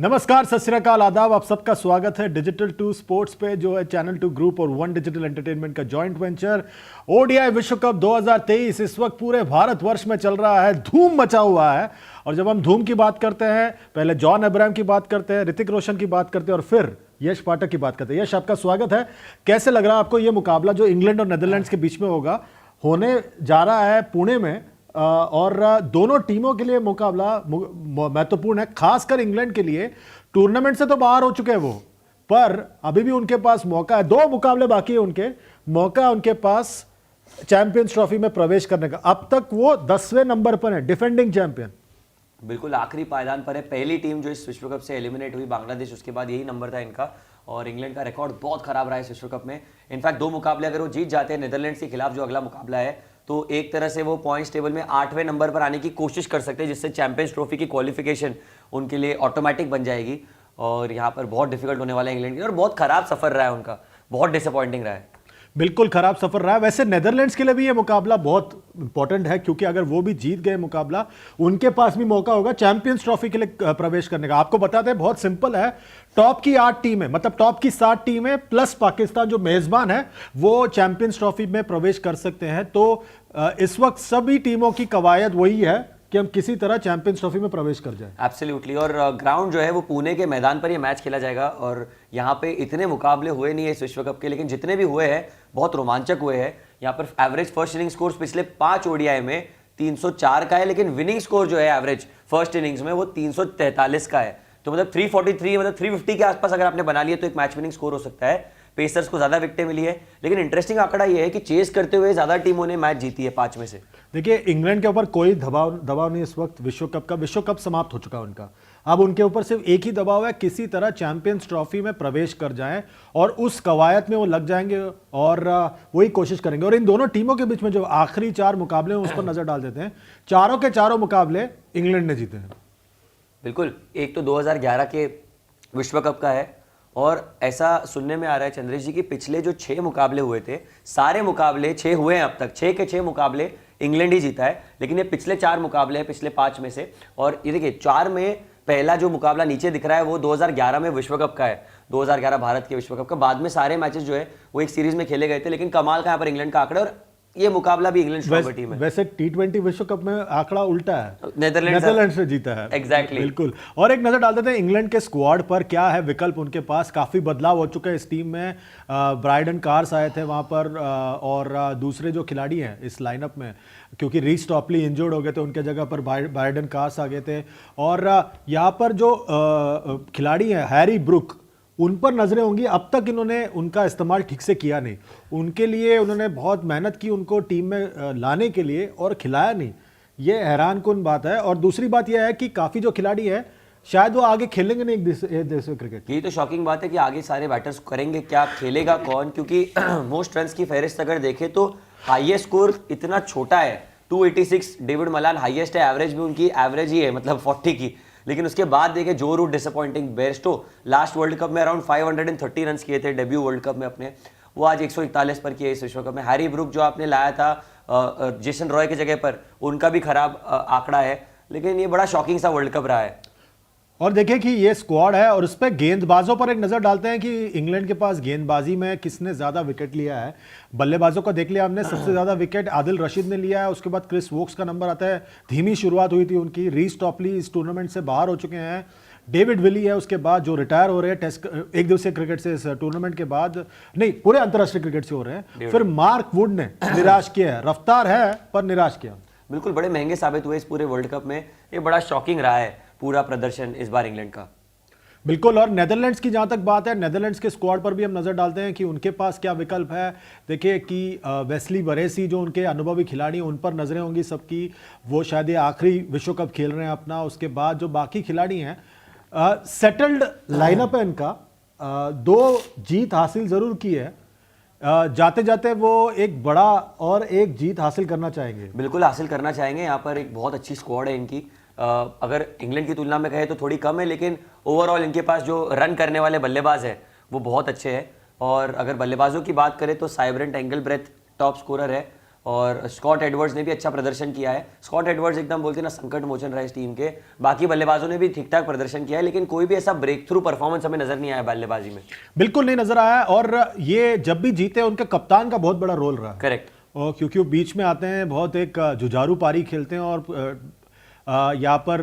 नमस्कार, सत श्री अकाल, आदाब। आप सबका स्वागत है डिजिटल 2 स्पोर्ट्स पे, जो है चैनल 2 ग्रुप और वन डिजिटल एंटरटेनमेंट का जॉइंट वेंचर। ओडीआई विश्व कप 2023 इस वक्त पूरे भारतवर्ष में चल रहा है, धूम मचा हुआ है। और जब हम धूम की बात करते हैं, पहले जॉन अब्राहम की बात करते हैं, ऋतिक रोशन की बात करते हैं और फिर यश पाठक की बात करते हैं। यश, आपका स्वागत है। कैसे लग रहा है आपको ये मुकाबला जो इंग्लैंड और नेदरलैंड्स के बीच में होगा, होने जा रहा है पुणे में, और दोनों टीमों के लिए मुकाबला महत्वपूर्ण है, खासकर इंग्लैंड के लिए। टूर्नामेंट से तो बाहर हो चुके हैं वो, पर अभी भी उनके पास मौका है, 2 मुकाबले बाकी है उनके पास चैंपियंस ट्रॉफी में प्रवेश करने का। अब तक वो 10वें नंबर पर है, डिफेंडिंग चैंपियन। बिल्कुल आखिरी पायदान पर है। पहली टीम जो इस विश्व कप से एलिमिनेट हुई बांग्लादेश, उसके बाद यही नंबर था इनका। और इंग्लैंड का रिकॉर्ड बहुत खराब रहा है इस विश्व कप में। इनफैक्ट 2 मुकाबले अगर वो जीत जाते हैं नेदरलैंड्स के खिलाफ, जो अगला मुकाबला है, तो एक तरह से वो पॉइंट्स टेबल में 8वें नंबर पर आने की कोशिश कर सकते हैं, जिससे चैंपियंस ट्रॉफी की क्वालिफिकेशन उनके लिए ऑटोमेटिक बन जाएगी। और यहाँ पर बहुत डिफिकल्ट होने वाला है इंग्लैंड के लिए, और बहुत खराब सफर रहा है उनका, बहुत डिसअपॉइंटिंग रहा है। बिल्कुल खराब सफर रहा है। वैसे नेदरलैंड्स के लिए भी ये मुकाबला बहुत इंपॉर्टेंट है, क्योंकि अगर वो भी जीत गए मुकाबला, उनके पास भी मौका होगा चैंपियंस ट्रॉफी के लिए प्रवेश करने का। आपको बताते हैं, बहुत सिंपल है। टॉप की 8 टीमें, मतलब टॉप की 7 टीमें प्लस पाकिस्तान जो मेजबान है, वो चैंपियंस ट्रॉफी में प्रवेश कर सकते हैं। तो इस वक्त सभी टीमों की कवायद वही है कि हम किसी तरह चैंपियंस ट्रॉफी में प्रवेश कर जाए। एब्सोल्युटली। और ग्राउंड जो है वो पुणे के मैदान पर ये मैच खेला जाएगा। और यहाँ पे इतने मुकाबले हुए नहीं है इस विश्व कप के, लेकिन जितने भी हुए हैं बहुत रोमांचक हुए हैं। यहाँ पर एवरेज फर्स्ट इनिंग स्कोर पिछले 5 ओडीआई में 304 का है, लेकिन विनिंग स्कोर जो है एवरेज फर्स्ट इनिंग्स में वो 343 का है। तो मतलब 343, मतलब 350 के आसपास अगर आपने बना लिया तो एक मैच विनिंग स्कोर हो सकता है। पेसर्स को ज्यादा विकेटें मिली है, लेकिन इंटरेस्टिंग आंकड़ा ये है कि चेस करते हुए ज्यादा टीमों ने मैच जीती है 5 में से। देखिए, इंग्लैंड के ऊपर कोई दबाव नहीं इस वक्त विश्व कप का। विश्व कप समाप्त हो चुका है उनका। अब उनके ऊपर सिर्फ एक ही दबाव है, किसी तरह चैंपियंस ट्रॉफी में प्रवेश कर जाएं, और उस कवायद में वो लग जाएंगे और वही कोशिश करेंगे। और इन दोनों टीमों के बीच में जो आखिरी 4 मुकाबले हैं उस पर नजर डाल देते हैं। चारों के चारों मुकाबले इंग्लैंड ने जीते हैं। बिल्कुल। एक तो 2011 के विश्व कप का है, और ऐसा सुनने में आ रहा है चंद्रेश जी की पिछले जो 6 मुकाबले हुए थे, सारे मुकाबले 6 हुए हैं अब तक, 6 के 6 मुकाबले इंग्लैंड ही जीता है। लेकिन ये पिछले 4 मुकाबले हैं, पिछले 5 में से। और ये देखिए, 4 में पहला जो मुकाबला नीचे दिख रहा है वो 2011 में विश्व कप का है, 2011 भारत के विश्व कप का। बाद में सारे मैचेस जो है वो एक सीरीज में खेले गए थे, लेकिन कमाल का यहाँ पर इंग्लैंड का आंकड़ा। और ये मुकाबला भी इंग्लैंड स्ट्रॉन्गर टीम है। वैसे T20 विश्व कप में आंकड़ा उल्टा है, नेदरलैंड्स से जीता है। एग्जैक्टली। बिल्कुल। और एक नजर डाल देते हैं इंग्लैंड के स्क्वाड पर, क्या है विकल्प उनके पास। काफी बदलाव हो चुके हैं इस टीम में। ब्राइडन कार्स आए थे वहां पर, और दूसरे जो खिलाड़ी हैं इस लाइनअप में, क्योंकि रीस टॉपली इंजर्ड हो गए थे, उनके जगह पर ब्राइडन कार्स आ गए थे। और यहाँ पर जो खिलाड़ी हैं हैरी ब्रुक, उन पर नजरें होंगी। अब तक इन्होंने उनका इस्तेमाल ठीक से किया नहीं। उनके लिए उन्होंने बहुत मेहनत की उनको टीम में लाने के लिए, और खिलाया नहीं। ये हैरानकुन बात है। और दूसरी बात यह है कि काफी जो खिलाड़ी है, शायद वो आगे खेलेंगे नहीं एक देश क्रिकेट। ये तो शॉकिंग बात है कि आगे सारे बैटर्स करेंगे क्या, खेलेगा कौन, क्योंकि मोस्ट रन्स की फहरिस्त अगर देखें तो हाईएस्ट स्कोर इतना छोटा है, 286। डेविड मलान हाईएस्ट है, एवरेज भी उनकी एवरेज ही है, मतलब 40 की। लेकिन उसके बाद देखे जो Root disappointing. Bairstow last world cup में अराउंड 530 रन किए थे डेब्यू वर्ल्ड कप में अपने, वो आज 141 पर किए इस विश्व कप में। हैरी ब्रुक जो आपने लाया था जेसन रॉय की जगह पर, उनका भी खराब आंकड़ा है। लेकिन ये बड़ा शॉकिंग सा वर्ल्ड कप रहा है। और देखिए कि ये स्क्वाड है, और उस पर गेंदबाजों पर एक नजर डालते हैं कि इंग्लैंड के पास गेंदबाजी में किसने ज्यादा विकेट लिया है। बल्लेबाजों का देख लिया हमने, सबसे ज्यादा विकेट आदिल रशीद ने लिया है। उसके बाद क्रिस वोक्स का नंबर आता है। धीमी शुरुआत हुई थी उनकी। रीस टॉपली इस टूर्नामेंट से बाहर हो चुके हैं। डेविड विली है उसके बाद, जो रिटायर हो रहे हैं टेस्ट एक दिवसीय क्रिकेट से, इस टूर्नामेंट के बाद नहीं, पूरे अंतर्राष्ट्रीय क्रिकेट से हो रहे हैं। फिर मार्क वुड ने निराश किया है। रफ्तार है पर निराश किया। बिल्कुल, बड़े महंगे साबित हुए इस पूरे वर्ल्ड कप में। ये बड़ा शॉकिंग रहा है पूरा प्रदर्शन इस बार इंग्लैंड का। बिल्कुल। और नेदरलैंड्स की जहां तक बात है, नेदरलैंड्स के स्क्वाड पर भी हम नजर डालते हैं कि उनके पास क्या विकल्प है। देखिए कि वेस्ली बरेसी जो उनके अनुभवी खिलाड़ी हैं, उन पर नजरें होंगी सबकी। वो शायद ये आखिरी विश्व कप खेल रहे हैं अपना। उसके बाद जो बाकी खिलाड़ी हैं, सेटल्ड लाइनअप है इनका। 2 जीत हासिल जरूर की है। जाते जाते वो एक बड़ा और एक जीत हासिल करना चाहेंगे। बिल्कुल हासिल करना चाहेंगे। यहाँ पर एक बहुत अच्छी स्क्वाड है इनकी। अगर इंग्लैंड की तुलना में कहे तो थोड़ी कम है, लेकिन ओवरऑल इनके पास जो रन करने वाले बल्लेबाज हैं वो बहुत अच्छे हैं। और अगर बल्लेबाजों की बात करें तो साइब्रेंट एंगलब्रेथ टॉप स्कोरर है, और स्कॉट एडवर्ड्स ने भी अच्छा प्रदर्शन किया है। स्कॉट एडवर्ड्स एकदम बोलते हैं ना संकट मोचन रहा है इस टीम के। बाकी बल्लेबाजों ने भी ठीक ठाक प्रदर्शन किया है, लेकिन कोई भी ऐसा ब्रेक थ्रू परफॉर्मेंस हमें नजर नहीं आया बल्लेबाजी में। बिल्कुल नहीं नजर आया, और ये जब भी जीते उनके कप्तान का बहुत बड़ा रोल रहा है। करेक्ट। और क्योंकि वो बीच में आते हैं, बहुत एक जुझारू पारी खेलते हैं और यहाँ पर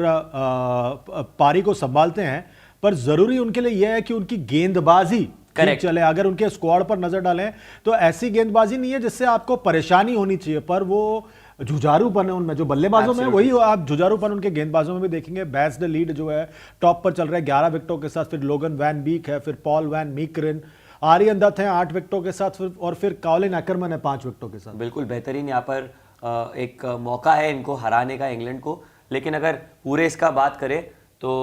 पारी को संभालते हैं, पर जरूरी उनके लिए यह है कि उनकी गेंदबाजी ठीक चले। अगर उनके स्क्वाड पर नजर डालें तो ऐसी गेंदबाजी नहीं है जिससे आपको परेशानी होनी चाहिए, पर वो जुझारूपन है उनमें जो बल्लेबाजों में, वही आप जुझारूपन उनके गेंदबाजों में भी देखेंगे। बैस द लीड जो है टॉप पर चल रहा है 11 विकेटों के साथ, फिर लोगन वैन बीक है, फिर पॉल वैन मीकरिन, आर्यन दत्त हैं 8 विकेटों के साथ, और फिर कॉलिन एक्करमैन है 5 विकेटों के साथ। बिल्कुल बेहतरीन यहाँ पर एक मौका है इनको हराने का इंग्लैंड को, लेकिन अगर पूरे इसका बात करें तो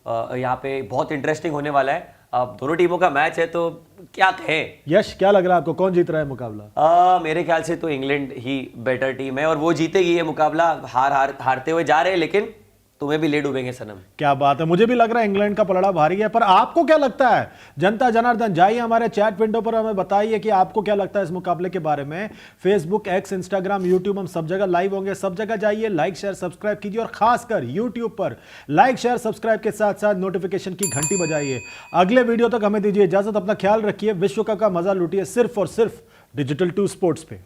यहाँ पे बहुत इंटरेस्टिंग होने वाला है। अब दोनों टीमों का मैच है तो क्या कहें। यश, क्या लग रहा है आपको, कौन जीत रहा है मुकाबला? मेरे ख्याल से तो इंग्लैंड ही बेटर टीम है और वो जीतेगी ये मुकाबला। हारते हुए जा रहे हैं, लेकिन तुम्हें भी ले डूबेंगे सनम। क्या बात है, मुझे भी लग रहा है इंग्लैंड का पलड़ा भारी है, पर आपको क्या लगता है? जनता जनार्दन जाइए हमारे चैट विंडो पर, हमें बताइए कि आपको क्या लगता है इस मुकाबले के बारे में। फेसबुक, एक्स, इंस्टाग्राम, यूट्यूब, हम सब जगह लाइव होंगे। सब जगह जाइए, लाइक शेयर सब्सक्राइब कीजिए, और खासकर यूट्यूब पर लाइक शेयर सब्सक्राइब के साथ साथ नोटिफिकेशन की घंटी बजाइए। अगले वीडियो तक हमें दीजिए इजाजत, अपना ख्याल रखिए, विश्व कप का मजा लूटिए सिर्फ और सिर्फ डिजिटल 2 स्पोर्ट्स पे।